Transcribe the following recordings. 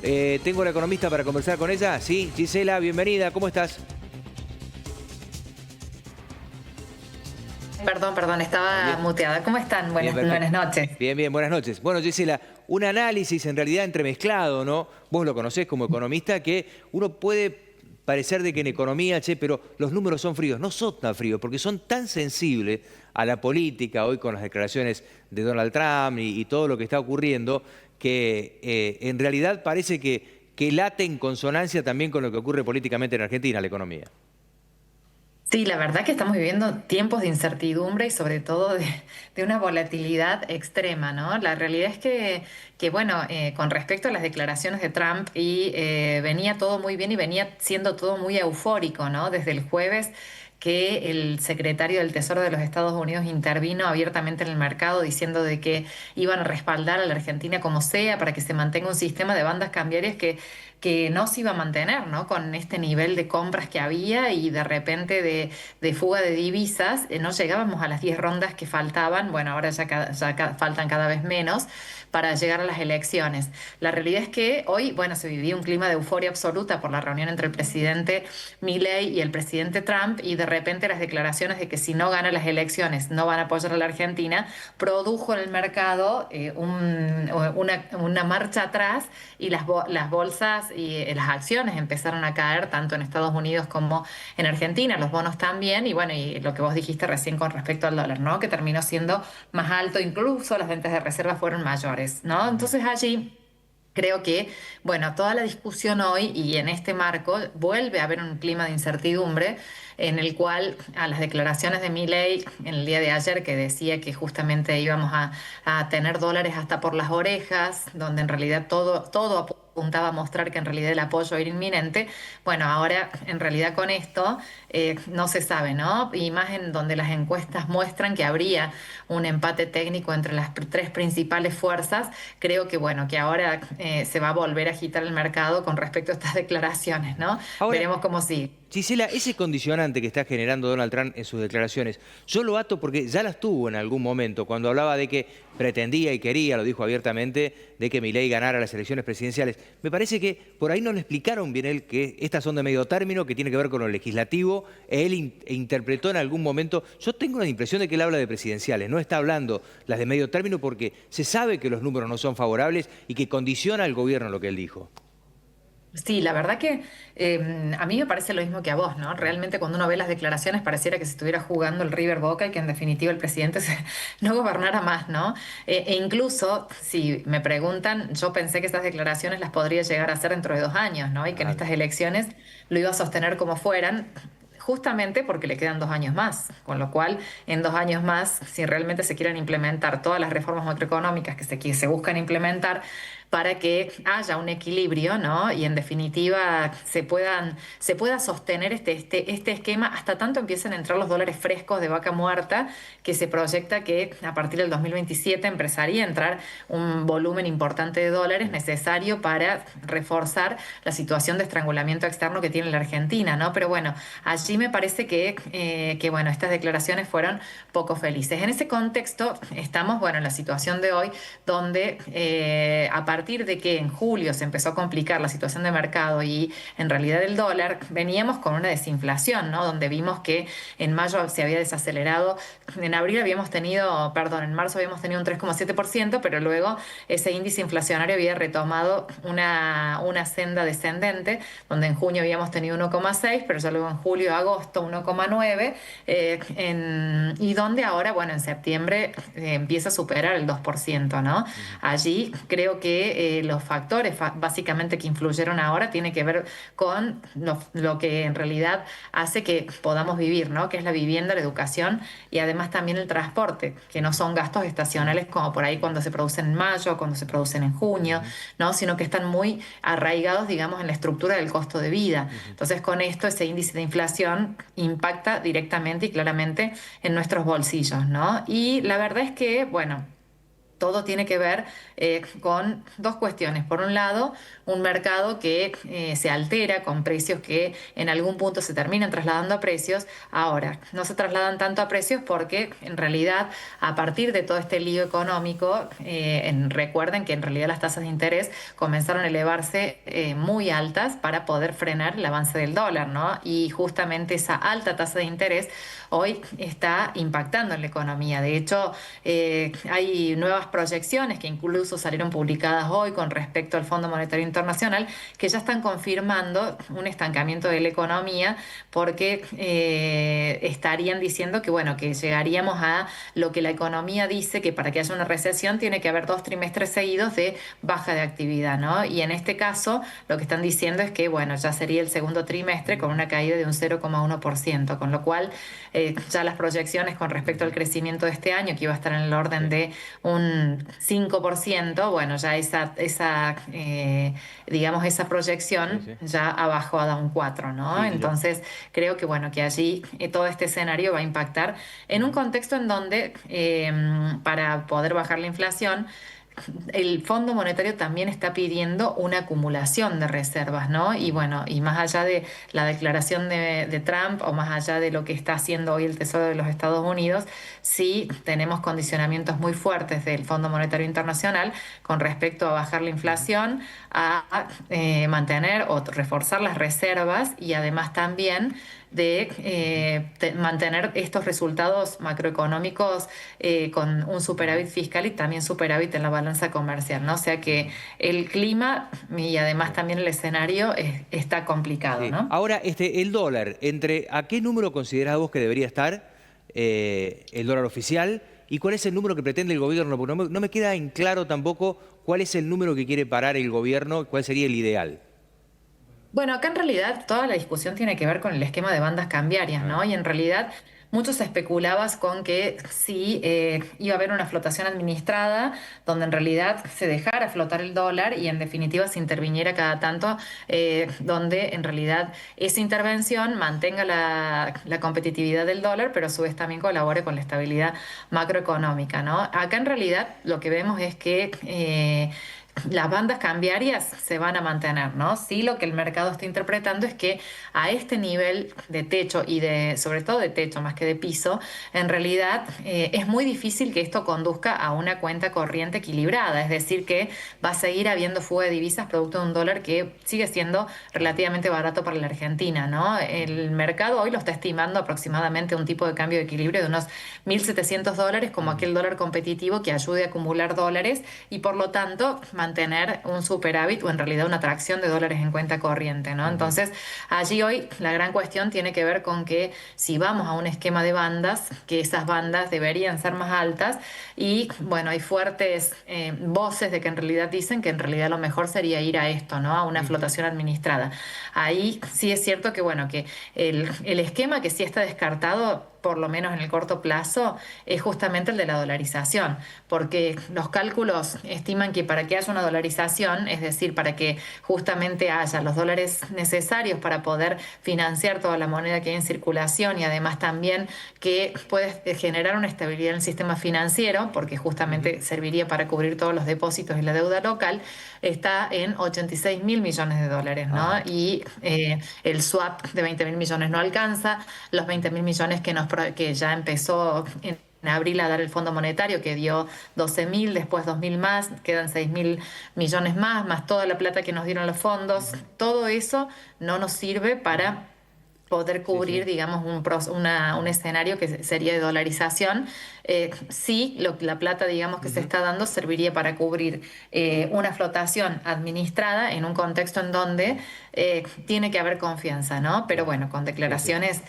Tengo la economista para conversar con ella. Sí, Gisela, bienvenida. ¿Cómo estás? Perdón, estaba Bien, muteada. ¿Cómo están? bien, Buenas perfecto. noches. Bien, buenas noches. Bueno, Gisela, un análisis en realidad entremezclado, ¿no? Vos lo conocés como economista, que uno puede parecer de que en economía, che, pero los números son fríos. No son tan fríos, porque son tan sensibles a la política hoy con las declaraciones de Donald Trump y todo lo que está ocurriendo, que en realidad parece que late en consonancia también con lo que ocurre políticamente en Argentina, la economía. Sí, la verdad que estamos viviendo tiempos de incertidumbre y sobre todo de una volatilidad extrema, ¿no? La realidad es que bueno, con respecto a las declaraciones de Trump venía todo muy bien y venía siendo todo muy eufórico, ¿no? Desde el jueves que el secretario del Tesoro de los Estados Unidos intervino abiertamente en el mercado diciendo de que iban a respaldar a la Argentina como sea para que se mantenga un sistema de bandas cambiarias que no se iba a mantener, ¿no? Con este nivel de compras que había y de repente de fuga de divisas, no llegábamos a las 10 rondas que faltaban, bueno, ahora faltan cada vez menos para llegar a las elecciones. La realidad es que hoy, bueno, se vivía un clima de euforia absoluta por la reunión entre el presidente Milei y el presidente Trump y de repente las declaraciones de que si no gana las elecciones no van a apoyar a la Argentina, produjo en el mercado una marcha atrás y las bolsas y las acciones empezaron a caer tanto en Estados Unidos como en Argentina, los bonos también, y bueno, y lo que vos dijiste recién con respecto al dólar, ¿no? Que terminó siendo más alto, incluso las ventas de reservas fueron mayores, ¿no? Ujú. Entonces allí creo que, bueno, toda la discusión hoy y en este marco vuelve a haber un clima de incertidumbre en el cual a las declaraciones de Milei en el día de ayer que decía que justamente íbamos a tener dólares hasta por las orejas, donde en realidad todo apuntaba a mostrar que en realidad el apoyo era inminente. Bueno, ahora en realidad con esto no se sabe, ¿no? Y más en donde las encuestas muestran que habría un empate técnico entre las tres principales fuerzas, creo que bueno, que ahora se va a volver a agitar el mercado con respecto a estas declaraciones, ¿no? Ahora, Veremos cómo sigue. Gisela, ese condicionante que está generando Donald Trump en sus declaraciones, yo lo ato porque ya las tuvo en algún momento, cuando hablaba de que pretendía y quería, lo dijo abiertamente, de que Milei ganara las elecciones presidenciales. Me parece que por ahí no le explicaron bien él que estas son de medio término, que tiene que ver con lo legislativo. Él interpretó en algún momento, yo tengo la impresión de que él habla de presidenciales, no está hablando las de medio término porque se sabe que los números no son favorables y que condiciona al gobierno lo que él dijo. Sí, la verdad que a mí me parece lo mismo que a vos, ¿no? Realmente cuando uno ve las declaraciones pareciera que se estuviera jugando el River Boca y que en definitiva el presidente no gobernara más, ¿no? E incluso, si me preguntan, yo pensé que estas declaraciones las podría llegar a hacer dentro de 2 años, ¿no? Y que en Claro. estas elecciones lo iba a sostener como fueran. Justamente porque le quedan 2 años más, con lo cual en 2 años más, si realmente se quieren implementar todas las reformas macroeconómicas que se buscan implementar para que haya un equilibrio, ¿no? Y en definitiva se pueda sostener este esquema hasta tanto empiecen a entrar los dólares frescos de vaca muerta, que se proyecta que a partir del 2027 empezaría a entrar un volumen importante de dólares necesario para reforzar la situación de estrangulamiento externo que tiene la Argentina, ¿no? Pero bueno, allí me parece que bueno, estas declaraciones fueron poco felices. En ese contexto estamos, bueno, en la situación de hoy, donde a partir de que en julio se empezó a complicar la situación de mercado y en realidad el dólar, veníamos con una desinflación, ¿no? Donde vimos que en mayo se había desacelerado, en abril habíamos tenido, perdón, en marzo habíamos tenido un 3,7%, pero luego ese índice inflacionario había retomado una senda descendente, donde en junio habíamos tenido 1,6, pero ya luego en julio, agosto 1,9, y donde ahora, bueno, en septiembre empieza a superar el 2%, ¿no? Ujú. Allí creo que los factores básicamente que influyeron ahora tiene que ver con lo que en realidad hace que podamos vivir, ¿no? Que es la vivienda, la educación y además también el transporte, que no son gastos estacionales como por ahí cuando se producen en mayo, cuando se producen en junio, Ujú. ¿no? Sino que están muy arraigados, digamos, en la estructura del costo de vida. Ujú. Entonces, con esto, ese índice de inflación impacta directamente y claramente en nuestros bolsillos, ¿no? Y la verdad es que, bueno, todo tiene que ver con dos cuestiones. Por un lado, un mercado que se altera con precios que en algún punto se terminan trasladando a precios. Ahora, no se trasladan tanto a precios porque en realidad a partir de todo este lío económico, recuerden que en realidad las tasas de interés comenzaron a elevarse muy altas para poder frenar el avance del dólar, ¿no? Y justamente esa alta tasa de interés hoy está impactando en la economía. De hecho, hay nuevas proyecciones que incluso salieron publicadas hoy con respecto al Fondo Monetario Internacional que ya están confirmando un estancamiento de la economía porque estarían diciendo que, bueno, que llegaríamos a lo que la economía dice que para que haya una recesión tiene que haber 2 trimestres seguidos de baja de actividad, ¿no? Y en este caso lo que están diciendo es que, bueno, ya sería el segundo trimestre con una caída de un 0,1%, con lo cual ya las proyecciones con respecto al crecimiento de este año, que iba a estar en el orden de un 5%, bueno, ya digamos, esa proyección ya ha bajado a un 4%, ¿no? Entonces, creo que, bueno, que allí todo este escenario va a impactar en un contexto en donde para poder bajar la inflación, el Fondo Monetario también está pidiendo una acumulación de reservas, ¿no? Y bueno, y más allá de la declaración de Trump o más allá de lo que está haciendo hoy el Tesoro de los Estados Unidos, sí tenemos condicionamientos muy fuertes del Fondo Monetario Internacional con respecto a bajar la inflación, a mantener o reforzar las reservas y además también de mantener estos resultados macroeconómicos con un superávit fiscal y también superávit en la balanza comercial, ¿no? O sea que el clima y además también el escenario está complicado, ¿no? Ahora, el dólar, ¿a qué número considerás vos que debería estar el dólar oficial? ¿Y cuál es el número que pretende el gobierno? Porque no me queda en claro tampoco cuál es el número que quiere parar el gobierno, cuál sería el ideal. Bueno, acá en realidad toda la discusión tiene que ver con el esquema de bandas cambiarias, ¿no? Y en realidad muchos especulabas con que sí iba a haber una flotación administrada, donde en realidad se dejara flotar el dólar y en definitiva se interviniera cada tanto, donde en realidad esa intervención mantenga la competitividad del dólar, pero a su vez también colabore con la estabilidad macroeconómica, ¿no? Acá en realidad lo que vemos es que las bandas cambiarias se van a mantener, ¿no? Sí, lo que el mercado está interpretando es que a este nivel de techo y sobre todo de techo más que de piso, en realidad es muy difícil que esto conduzca a una cuenta corriente equilibrada, es decir, que va a seguir habiendo fuga de divisas producto de un dólar que sigue siendo relativamente barato para la Argentina, ¿no? El mercado hoy lo está estimando aproximadamente un tipo de cambio de equilibrio de unos $1.700 como aquel dólar competitivo que ayude a acumular dólares y por lo tanto mantener un superávit o en realidad una atracción de dólares en cuenta corriente, ¿no? Entonces, allí hoy la gran cuestión tiene que ver con que si vamos a un esquema de bandas, que esas bandas deberían ser más altas y, bueno, hay fuertes voces de que en realidad dicen que en realidad lo mejor sería ir a esto, ¿no? A una flotación administrada. Ahí sí es cierto que, bueno, que el esquema que sí está descartado por lo menos en el corto plazo, es justamente el de la dolarización, porque los cálculos estiman que para que haya una dolarización, es decir, para que justamente haya los dólares necesarios para poder financiar toda la moneda que hay en circulación y además también que puede generar una estabilidad en el sistema financiero, porque justamente serviría para cubrir todos los depósitos y la deuda local, está en 86.000 millones de dólares, ¿no? Y el swap de 20.000 millones no alcanza, los 20.000 millones que ya empezó en abril a dar el Fondo Monetario, que dio 12.000, después 2.000 más, quedan 6.000 millones más toda la plata que nos dieron los fondos. Todo eso no nos sirve para poder cubrir, digamos, un escenario que sería de dolarización. Sí, la plata, digamos, que se está dando serviría para cubrir una flotación administrada en un contexto en donde tiene que haber confianza, ¿no? Pero bueno, con declaraciones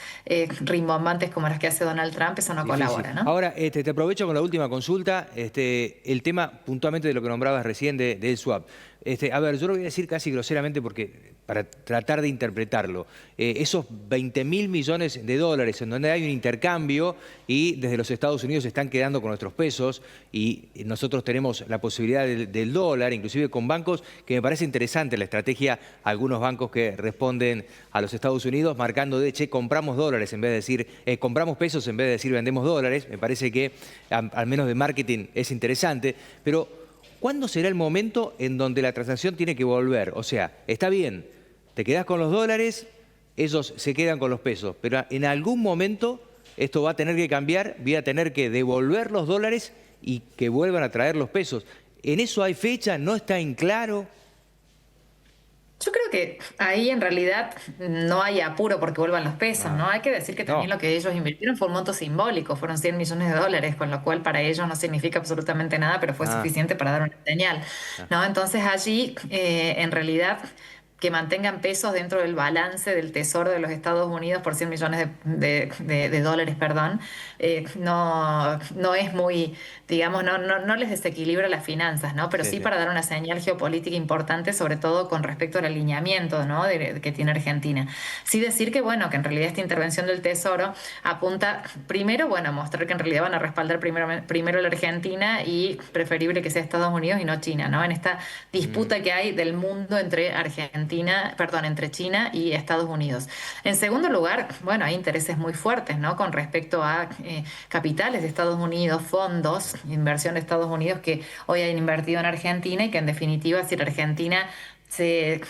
rimbombantes como las que hace Donald Trump, eso no colabora, ¿no? Ahora, te aprovecho con la última consulta, el tema puntualmente de lo que nombrabas recién del swap. A ver, yo lo voy a decir casi groseramente porque para tratar de interpretarlo. Esos 20.000 millones de dólares en donde hay un intercambio y desde los Estados Unidos se están quedando con nuestros pesos y nosotros tenemos la posibilidad del dólar, inclusive con bancos, que me parece interesante la estrategia, algunos bancos que responden a los Estados Unidos marcando de, che, compramos dólares en vez de decir, compramos pesos en vez de decir vendemos dólares. Me parece que al menos de marketing es interesante, pero ¿cuándo será el momento en donde la transacción tiene que volver? O sea, está bien, te quedás con los dólares, ellos se quedan con los pesos, pero en algún momento esto va a tener que cambiar, voy a tener que devolver los dólares y que vuelvan a traer los pesos. ¿En eso hay fecha? ¿No está en claro? Yo creo que ahí en realidad no hay apuro porque vuelvan los pesos, ¿no? Hay que decir que también No. lo que ellos invirtieron fue un monto simbólico, fueron 100 millones de dólares, con lo cual para ellos no significa absolutamente nada, pero fue suficiente para dar una señal, ¿no? Entonces allí, en realidad, que mantengan pesos dentro del balance del Tesoro de los Estados Unidos por 100 millones de dólares, perdón, no es muy, digamos, no les desequilibra las finanzas, ¿no? Pero sí Sí. para dar una señal geopolítica importante, sobre todo con respecto al alineamiento, ¿no? que tiene Argentina. Sí decir que, bueno, que en realidad esta intervención del Tesoro apunta, primero, bueno, mostrar que en realidad van a respaldar primero la Argentina y preferible que sea Estados Unidos y no China, ¿no? En esta disputa que hay del mundo entre entre China y Estados Unidos. En segundo lugar, bueno, hay intereses muy fuertes, ¿no? Con respecto a capitales de Estados Unidos, fondos, inversión de Estados Unidos que hoy han invertido en Argentina y que en definitiva, si la Argentina se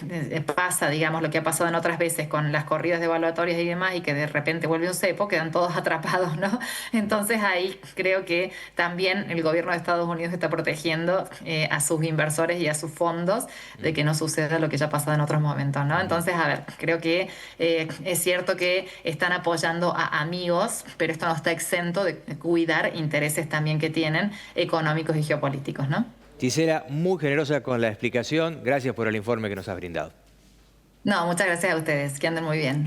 pasa, digamos, lo que ha pasado en otras veces con las corridas devaluatorias y demás, y que de repente vuelve un cepo, quedan todos atrapados, ¿no? Entonces ahí creo que también el gobierno de Estados Unidos está protegiendo a sus inversores y a sus fondos de que no suceda lo que ya ha pasado en otros momentos, ¿no? Entonces, a ver, creo que es cierto que están apoyando a amigos, pero esto no está exento de cuidar intereses también que tienen económicos y geopolíticos, ¿no? Gisela, muy generosa con la explicación. Gracias por el informe que nos has brindado. No, muchas gracias a ustedes, que anden muy bien.